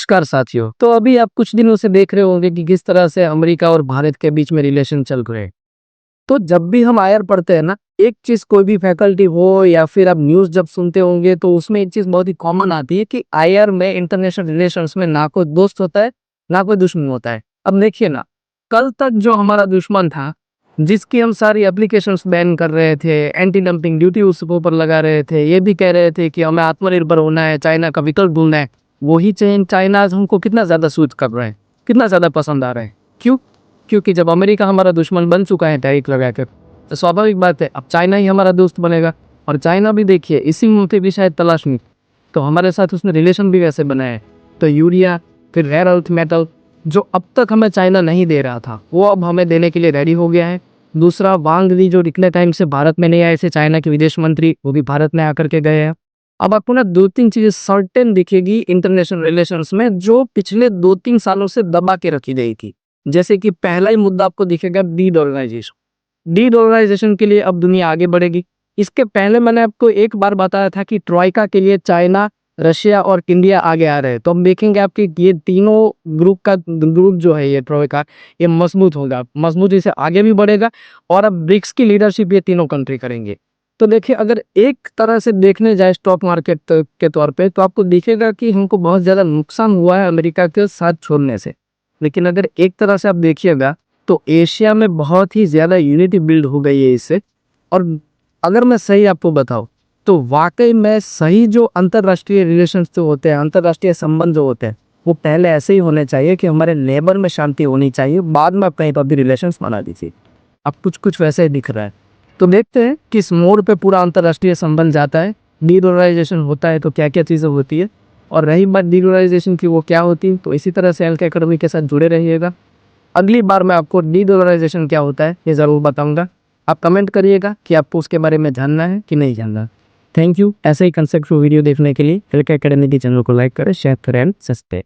नमस्कार साथियों। तो अभी आप कुछ दिनों से देख रहे होंगे कि किस तरह से अमेरिका और भारत के बीच में रिलेशन चल रहे हैं। तो जब भी हम आईआर पढ़ते हैं ना, एक चीज कोई भी फैकल्टी हो या फिर आप न्यूज़ जब सुनते होंगे तो उसमें एक चीज बहुत ही कॉमन आती है कि आईआर में इंटरनेशनल रिलेशंस में ना कोई दोस्त होता है, ना कोई दुश्मन होता है। अब देखिए ना, कल तक जो हमारा दुश्मन था, जिसकी हम सारी एप्लीकेशंस बैन कर रहे थे, एंटी डंपिंग ड्यूटी उसके ऊपर लगा रहे थे, ये भी कह रहे थे कि हमें आत्मनिर्भर होना है, चाइना का विकल्प ढूंढना है, वही चाइना आज हमको कितना ज्यादा सूट कर रहे हैं, कितना ज्यादा पसंद आ रहे हैं। क्यों? क्योंकि जब अमेरिका हमारा दुश्मन बन चुका है टैरिफ लगाकर, तो स्वाभाविक बात है अब चाइना ही हमारा दोस्त बनेगा। और चाइना भी देखिए इसी मुद्दे भी शायद तलाश में, तो हमारे साथ उसने रिलेशन भी वैसे बनाए हैं। तो यूरिया, फिर रेयर अर्थ मेटल, जो अब तक हमें चाइना नहीं दे रहा था, वो अब हमें देने के लिए रेडी हो गया है। दूसरा, वांग ली जो इतने टाइम से भारत में नहीं आए थे, चाइना के विदेश मंत्री, वो भी भारत में आकर के गए हैं। अब आपको ना दो तीन चीजें सर्टेन दिखेगी इंटरनेशनल रिलेशंस में, जो पिछले 2-3 सालों से दबा के रखी गई थी। जैसे कि पहला ही मुद्दा आपको दिखेगा डीडॉलराइजेशन। डीडॉलराइजेशन के लिए अब दुनिया आगे बढ़ेगी। इसके पहले मैंने आपको एक बार बताया था कि ट्रॉइका के लिए चाइना, रशिया और इंडिया आगे आ रहे हैं। तो हम देखेंगे आपके ये तीनों ग्रुप जो है, ये ट्रॉइका, ये मजबूत होगा, मजबूती से आगे भी बढ़ेगा। और अब ब्रिक्स की लीडरशिप ये तीनों कंट्री करेंगे। तो देखिए, अगर एक तरह से देखने जाए स्टॉक मार्केट के तौर पे, तो आपको दिखेगा कि हमको बहुत ज़्यादा नुकसान हुआ है अमेरिका के साथ छोड़ने से। लेकिन अगर एक तरह से आप देखिएगा, तो एशिया में बहुत ही ज़्यादा यूनिटी बिल्ड हो गई है इससे। और अगर मैं सही आपको बताऊं, तो वाकई में सही जो अंतर्राष्ट्रीय रिलेशंस जो होते हैं, अंतर्राष्ट्रीय संबंध जो होते हैं, वो पहले ऐसे ही होने चाहिए कि हमारे नेबर में शांति होनी चाहिए, बाद में आप कहीं पर भी रिलेशंस बना दीजिए। अब कुछ कुछ वैसे ही दिख रहा है। तो देखते हैं किस मोड़ पे पूरा अंतर्राष्ट्रीय संबंध जाता है, डीडोलराइजेशन होता है तो क्या क्या चीज़ें होती है। और रही बात डीडोलराइजेशन की, वो क्या होती है, तो इसी तरह से एल के अकेडमी के साथ जुड़े रहिएगा। अगली बार मैं आपको डीडोलराइजेशन क्या होता है ये ज़रूर बताऊंगा। आप कमेंट करिएगा कि आपको उसके बारे में जानना है कि नहीं जानना। Thank you. ऐसे ही कंसेप्ट वीडियो देखने के लिए एल के अकेडमी के चैनल को लाइक करें, शेयर करें एंड सब्सक्राइब।